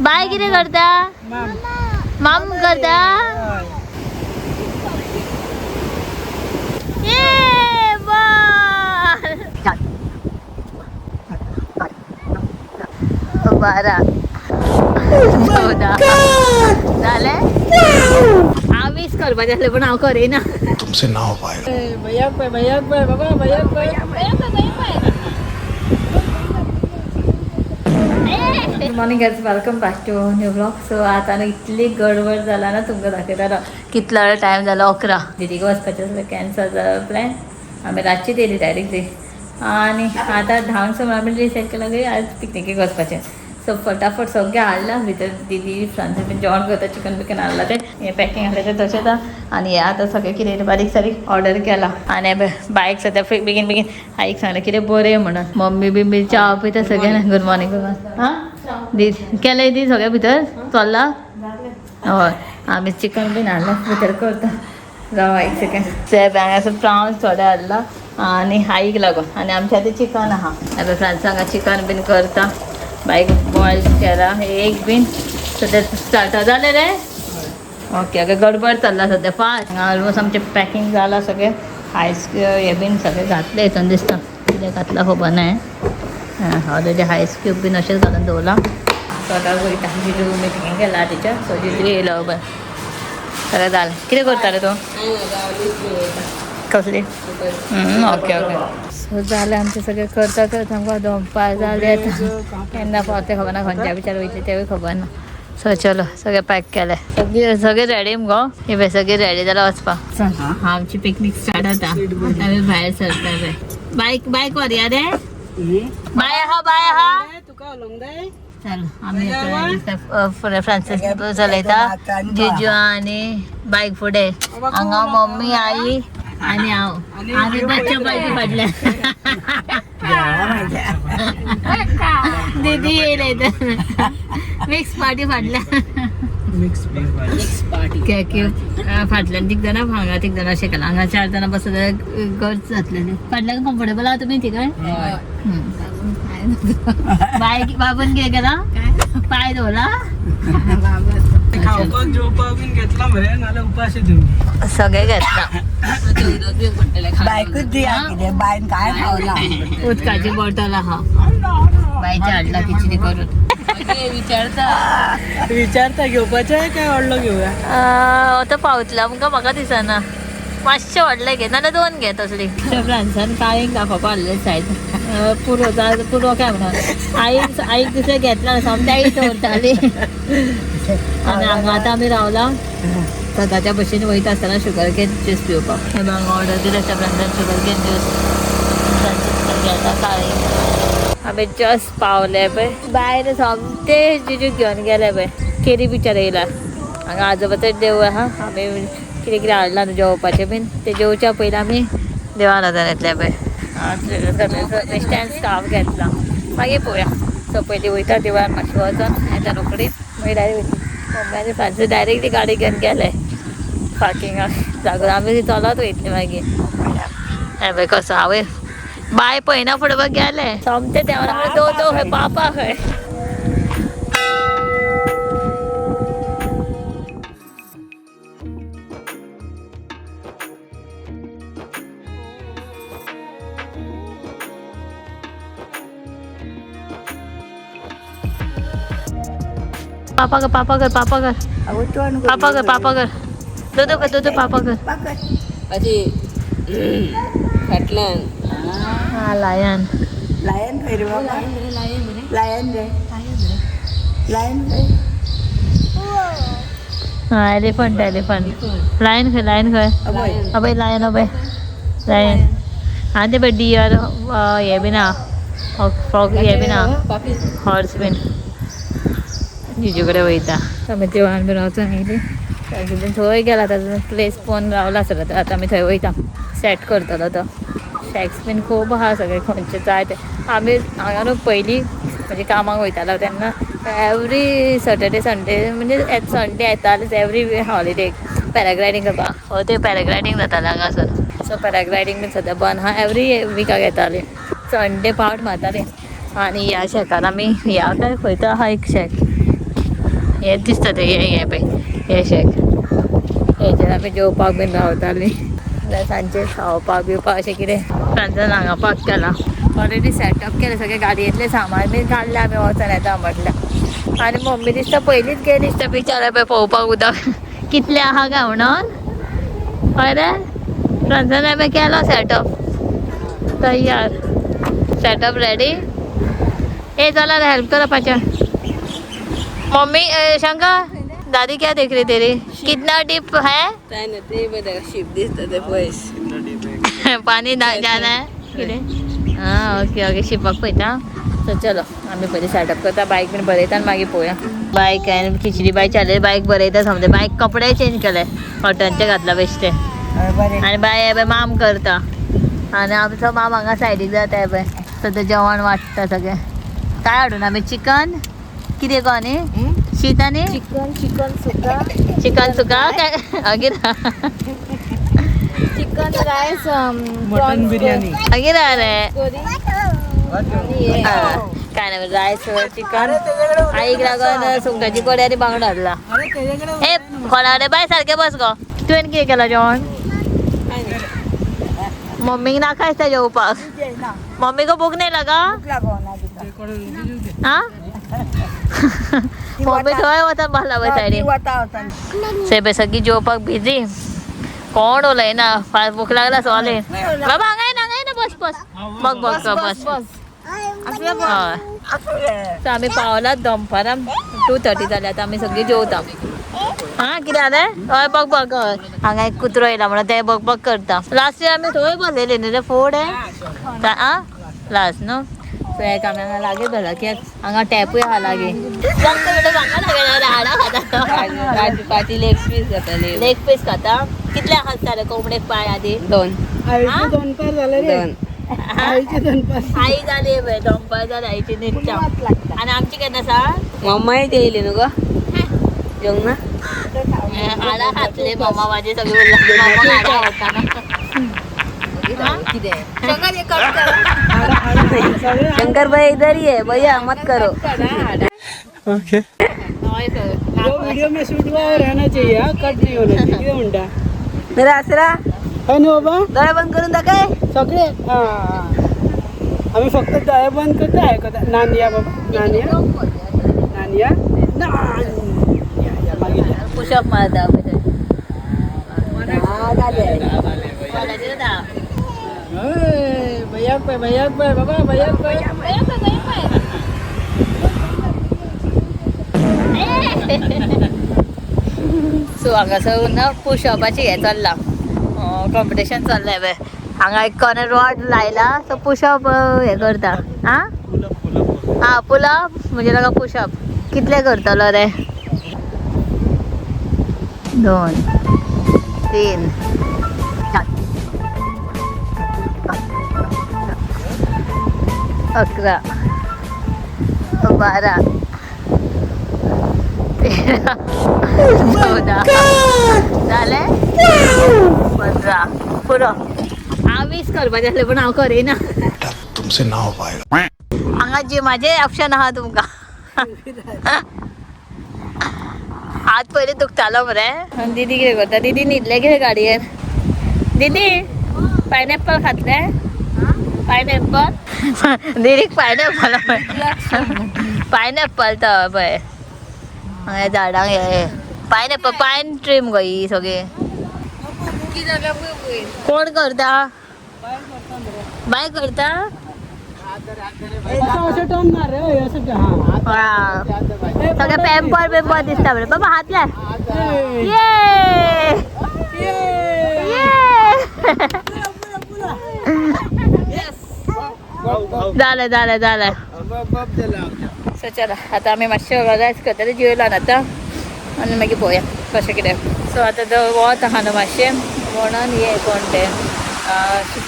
Bye किती करता ma'am करता ये बारा 14 झाले आम्हीच करपाचे असले पण हांव करेना तुमसे ना हो पाएगा good morning guys welcome back to new blog so आता ना इतली गडबड जाला ना तुमकां दाखयतालो कितलो वेळ टायम जालो 11 दीदीक वचपाचें आसलें कॅन्सल जालो प्लॅन आमी रातची येयली डायरेक्टली आनी आतां धांवसो म्हण आमी डिसायड केला की आज पिकनिकेक वचपाचें सो फटाफट सगळें हाडलां भितर दीदी फ्रांसीस बीन जेवण करता चिकन बिकन हाडलां तें हें पॅकींग आसलें तें तशेंच आनी हें आतां सगळें कितें बारीक सारीक ऑर्डर केलां आनी बायक सद्या बेगीन बेगीन आईक सांगलें कितें बरें म्हणून मम्मी बिम्मी च्या पिता सगळें गुड मॉर्निंग हां दीद केलें दी सगळें भितर चल्ला हय आमी चिकन बीन हाडलां भितर करता जावं एक सेकंड ते हांगासर प्रावन्स थोडे हाडला आनी आईक लागून आनी आमच्या आतां चिकन आहा आतां फ्रांस हांगा चिकन बीन करता बायक बॉयल केला एक बीन सद्या स्टार्ट जालें रे ओके ओके गडबड चल्ला सद्या फास्ट ऑलमोस्ट आमचें पॅकींग जालां सगळें आयस हें बीन सगळें घातलें हितून दिसता कितें घातलां खबर नाय ऑलरेडी आयस क्यूब बीन अशेंच घालून दवरलां स्वताक वयता जिजू मिटिंगेक गेला टिचर सो जिजू येयलो बरें सगळें जालें कितें करता रे तूं कसली ओके ओके सो जालें आमचें सगळें करता करता आमकां दनपार जालें आतां केन्ना पावता खबर ना खंयच्या बिचार वयतलें तेवूय खबर ना सो चलो सगळें पॅक केलें सगळें रेडी मुगो इवे सगळीं रेडी जाल्यार वचपाक आमची पिकनीक स्टार्ट जाता आमी भायर सरता रे बायक बायक व्हरया रे बाय आहा चल आमी फ्रांसीस चलयता जिजू आनी बायक फुडें हांगा मम्मी आई आनी हांव आमी बच्चा बायकी फाटल्या दीदी येयले मिक्स पार्टी फाटल्या केक फाटल्यान तीग जाणां हांगा तीग जाणां अशें केलां हांगा 4 जाणां बसत जाल्यार गर्च जातलें फाटल्यान कम्फर्टेबल आहा तुमी थिंगाय बायक बाबून कितें केलां पांय दवरला सगळें घेतला उदकाची बॉटल आहा बायच्या हाडला खिचडी करून विचारता घेवपाचें काय व्हडलो घेवया आतां पावतला म्हाका दिसना मातशें व्हडलें घे नाल्यार 2 घे तसली फ्रांसान काळींक दाखोवपा हाडलें सायड पुरो काय म्हणून आईक दुसरें घेतला सोमतें आई दवरताली आनी हांगा आतां आमी रावला सदाच्या भशेन वयता आसतना शुगर केन ज्यूस पिवपाक हे हांगा ऑर्डर दिला फ्रांसान शुगर केन ज्यूस घेता काळींक आमी जस्ट पावले पळय भायर सोमते जिजूक घेवन गेले पळय केरी बिचार येयला हांगा आजोबाचें देवूळ आहा आमी कितें कितें हाडलां न्हू जेवपाचें बीन तें जेवच्या पयलीं आमी देवान वचून येतले पळय स्टँड स्टाफ घेतला मागीर पळोवया सो पयलीं वयता देवळान मातशें वचोन येता रोकडीच मागीर डायरेक्ट मम्मी आनी फ्रांसीस डायरेक्टली गाडी घेवन गेले पार्किंगाक जागो आमी चलत वयतली मागीर हे पळय कसो हांवें बाय पयना फुडें गेले सोमते देवाना दो खंय पापा खंय पापा कर पापा कर पापा कर पापा कर पापा कर दो पापा कर फाटल्यान हा लायन लायन खंय रे बाबा लायन रे लायन हा एलिफंट लायन खंय अबय लायन अबय लायन आनी ते डियर हे बीन आहा फ्रॉग हे बीन आहा हॉर्स बीन जिजू कडेन वयता आमी देवळान बीन वचून येयली थंय गेला ताजो प्लेस पोवन रावला सर आतां आमी थंय वयता सेट करतलो तो शॅक्स बीन खूब आहा सगळे खंयचे जाय ते आमी हांगा न्हू पयलीं म्हणजे कामाक वयतालो तेन्ना एवरी सॅटर्डे संडे म्हणजे संडे येतालेच एवरी हॉलिडेक पॅराग्लायडींग करपाक ते पॅराग्लायडींग जातालें हांगासर सो पॅराग्लायडींग बीन सद्या बंद आहा एवरी विकाक येताले संडे पावट मारताले आनी ह्या शेकार आमी ह्या काय खंय तो आहा एक शेक हे दिसतं ते हे पळय हे शेक हेचेर आमी जेवपाक बीन रावतालीं सांजचे खावपाक बिवपाक अशें कितें सांजन हांगा पाक केला ऑलरेडी सेटअप केलें सगळें गाडयेंतलें सामान बीन काडलें आमी वचून येता म्हटल्यार आनी मम्मी दिसता पयलींच गेली दिसता बिचारा पळय पळोवपाक उदक कितलें आहा काय म्हणून हय रे सांजन हांवें केलो सेटअप तयार सेटअप रेडी ए चला हेल्प करपाचें मम्मी शंकर दादी क्या देख रही तेरी कितना डिप है शिप दिसत ते पानी जाना है कितें हाँ ओके ओके शिपाक पळयता सो चलो आमी पयलीं सेटअप करता बायक बीन बरयता आनी मागीर पळोवया बायक हांवें खिचडी बाय चालली बायक बरयता समजा बायक कपडे चेंज केले कॉटनचे घातला बेश्टे आनी बाय हे पळय माम करता आनी आमचो माम हांगा सायडीक जाता हे पळय सद्या जेवण वाडटा सगळें काय हाडून आमी चिकन कितें गो न्ही शीत आनी चिकन सुका काय अगेर चिकन रायस मटन बिर्याणी अगेर रे काय नाही रायस चिकन आईक लागून सुंगटाची कडी आनी बांगडो हाडला ए खोलाडे बाय सारकें बस गो तुवें कितें केलां जेवण मम्मीक नाका दिसता जेवपाक मम्मीक भूक नाही लागा हाँ मम्मी थंय वता बाला पळय सायडीन सेबे सगळी जेवपाक बिजी कोण उलयना भूक लागला सोले बाबा हांगा ना बस बस बघ बघ बस हय सो आमी पावलात दनपारां 2:30 जाले आतां आमी सगळीं जेवता हां कितें जालें हय बघ बघ हय हांगा एक कुत्रो येयला म्हणून ते बघ बघ करता लास्ट इयर आमी थंय बसलेली न्ही रे फूड आं लास्ट न्हू सो एक आमी हांगा लागीं बसला कित्याक हांगा टॅपूय आहा लागीं राजूपाची लेग पीस जाताली लेग पीस खाता कितले खासता कोंबडेक पाय आदी 2 दोन पार झाले रे 2 आईचे दोन पार आई जाली पळय दनपार जाली आईची न्हिदच्या आनी आमची केन्ना आसा मम्माय येयली न्हू गो जेवंक ना हाडा खातले मम्मा माझी सगळी उरला मम्मा हाडा खाता शंकर भाई इधर ही है भैया मत करो ओके जो वीडियो में शूट हुआ वो रहना चाहिए हाँ कट नहीं होना चाहिए किती म्हणता मेरा आसरा है ना बाबा डोळे बंद करून दाखय सगळे हां आम्ही फक्त डोळे बंद करतो ऐकत नानिया बाबा नानिया नानिया नानिया मागे पुशअप मारता भैयाक पाय बाबा भैयाक पाय सो हांगासर ना पुशअपाची हे चल्ला कॉम्पिटिशन चल्लां पळय हांगा एक कॉर्नर रॉड लायला सो पुशअप हे करता आं हां पुलअप म्हणजे ताका पुशअप कितले करतलो रे 2 3 11 12 13 14 झाले 15 पुरो हांव 20 करपाचें आसलें पूण हांव करिना तुमसे ना हो पाएगा हांगा जिमाचे ऑप्शन आहा तुमकां हात पयलीं दुखतालो मरे आनी दीदी कितें करता दीदी न्हिदले कितें गाडयेर दीदी पायनएप्पल खातले पायनएप्पल दीदीक पायनएप्पल पायनएप्पल तर पळय हांगा झाडांक हे पायनएप्पल पायन ट्रीम गो ही सगळी कोण करता बाय करता असं टर्न मार रे असं हां सगळे पेपर पेपर दिसता बरे बाबा हात लाय झालं सो चला आता आमी मातशें ऑर्गनायज करतले जेवला आतां आनी मागीर पळोवया कशें कितें सो आतां वत आहा न्हू मातशें म्हणून हे कोण ते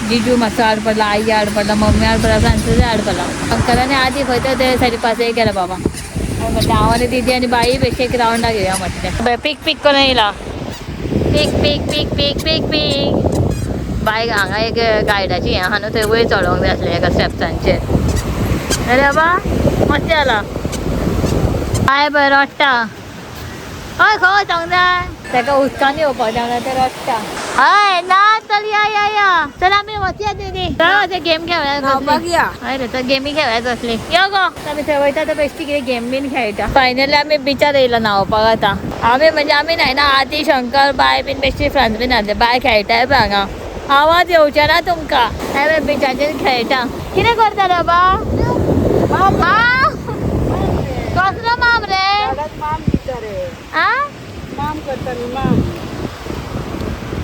जिजू मातसो आड पडला आई आड पडला मम्मी आड पडला फ्रांसीस आड पडला अंकलांनी आदी खंय तर ते सायडी पासय केला बाबा म्हटलें हांव आनी दीदी आनी बाई बेश्टे एक रावंडा घेवया म्हटलें पीक पीक करून येयला पीक पीक पीक पीक पीक पीक बायक हांगा एक गायडाची हें आहा न्हू थंय वयर चडोंक जाय आसलें एका स्टेप्सांचेर अरे बाबा मस्ती जाला बाय बय रडटा हय खो चांगला ताका उदकान येवपाक जावना तर रडटा हय ना चल या चल आमी वचया दीदी चल गेम खेळ्या न्हावपाक या हय रे तर गेमी खेळायचं असली यो गो आमी थंय वयता तर बेश्टी कितें गेम बीन खेळटा फायनली आमी बिचार येयला न्हावपाक आतां आमी म्हणजे आमी न्हायना आदी शंकर बाय बीन बेश्टी फ्रेंड्स बीन आसले बाय खेळटाय पळय हांगा आवाज येवचे ना तुमकां हांवे बिचाचेर खेळटा कितें करता रे बाबा कसलो माम रे माम दिता रे आ माम करता न्ही माम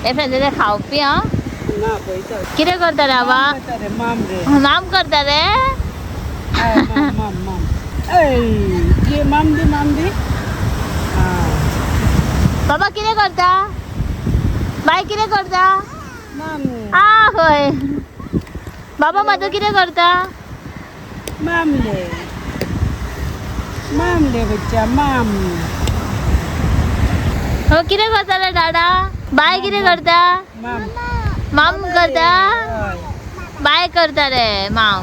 हे फ्रेंड्स खावपी हा ना पळयता कितें करता रे बाबा करता रे माम रे माम करता रे हय, माम माम ऐ ये माम दी बाबा कितें करता बाय कितें करता माम आ हय बाबा म्हाजो कितें करता माम ले बच्चा माम हो कितें करता रे दादा बाय कितें करता माम माम करता हय. बाय करता रे माम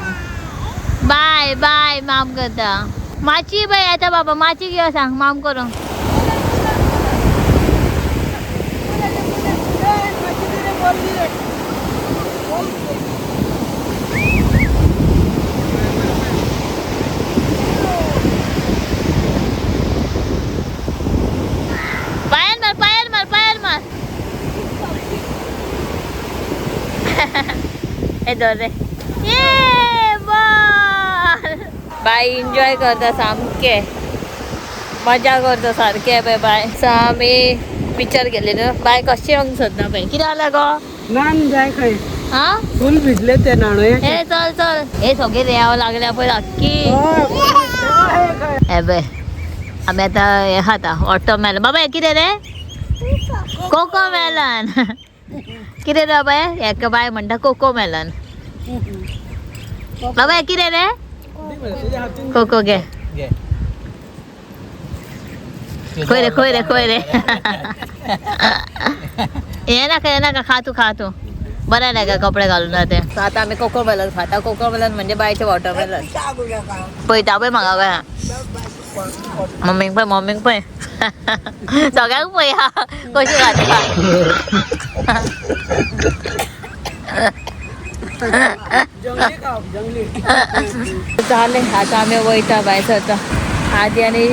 बाय बाय माम करता माची बाय येता बाबा माची घेव सांग माम करूंक पायर मार हे धर रे ये बॉल बाय एन्जॉय करता सामके मजा करता सारखे बाय बाय आमी पिक्चर गेले न्हू बाय कशें येवंक सोदना पळय कितें जालें गो नान जाय खंय हा फुल भिजले ते नाणो हे चल हे सगळे रेंव लागल्या पळय अख्खी हे पळय आमी आतां हे खाता वॉटरमेलन बाबा हे कितें रे कोकोमेलन कितें रे बाबा हेका बाय म्हणटा कोकोमेलन बाबा हे कितें रे कोको घे खंय रे हे नाका खा तू बरें नाही का कपडे घालून राहते आता आम्ही कोकोमेलन खाता कोकोमेलन म्हणजे बायचे वॉटरमेलन पळयता पळय म्हाका काय मम्मीक पळय सगळ्यांक पळय हा कशी खाता जालें आता आमी वयता भायर सरता आदी आनी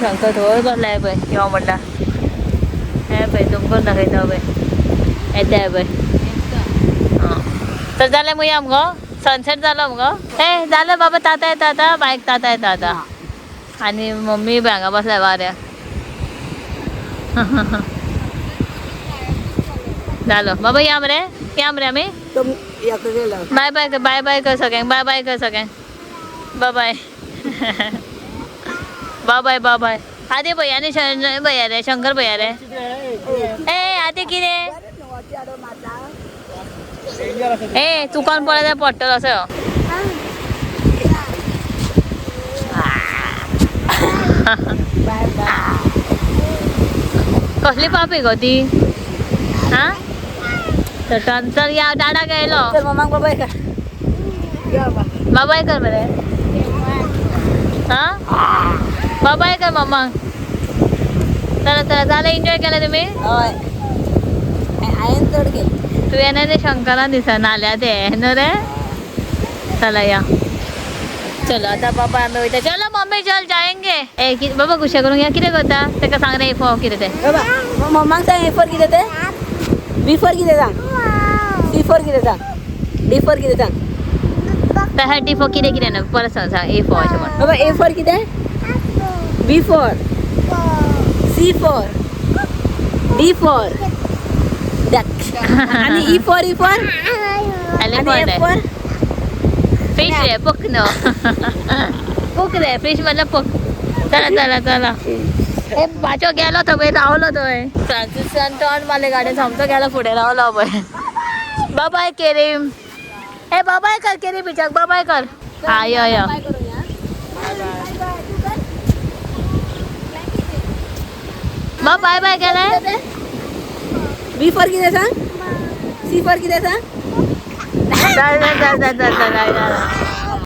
शंकर थंय बसलाय पळय किंवा म्हणटा हे पळय तुमकां दाखयता पळय येताय पळय तर जालें मुया मगो सनसेट जालो मगो हे जालें बाबा ताता येता आतां बायक ताता येता आतां आनी मम्मी बी हांगा बसल्या वाऱ्या जालो बाबा या मरे आमी बाय कर सगळ्यांक बाय आदी भैया न्ही भैया रे शंकर भैया रे ए आदी कितें ए तू कोण पळय जाल्यार पडटलो असो कसली पापी गो ती हा तर या डाडा गेलो मम्माक बाबाय कर बाबाय कर मरे हा बाबाय कर मम्मा चला जालें एन्जॉय केलें तुमी हय हांवें चड केलें तू येना ते शंकरान दिसना आल्या ते न्हू रे चला या चलो आता बाबा आम्ही वयता चलो मम्मी चल जाएंगे ए बाबा गुस्सा करूंक या कितें करता ताका सांग रे फो कितें ते बाबा मम्माक सांग ए फॉर कितें ते बी फॉर कितें सांग सी फॉर कितें सांग डी फॉर कितें सांग त्यासाठी फो कितें कितें ना परत सांग ए फो अशें म्हण बाबा ए फॉर कितें B for C for D for duck आणि E for elephant for fish रे पकनो पक रे फिश मतलब पक चला ए बाचो गेलो थंय रावलो थंय फ्रांसिसान टर्न मारले गाडयेन सामको गेलो फुडें रावलो पळय बाबाय केरीम ए बाबाय कर केरी बिचाक बाबाय कर हा यो बाय बाय केलें बी फॉर कितें सांग सी फॉर कितें सांग चल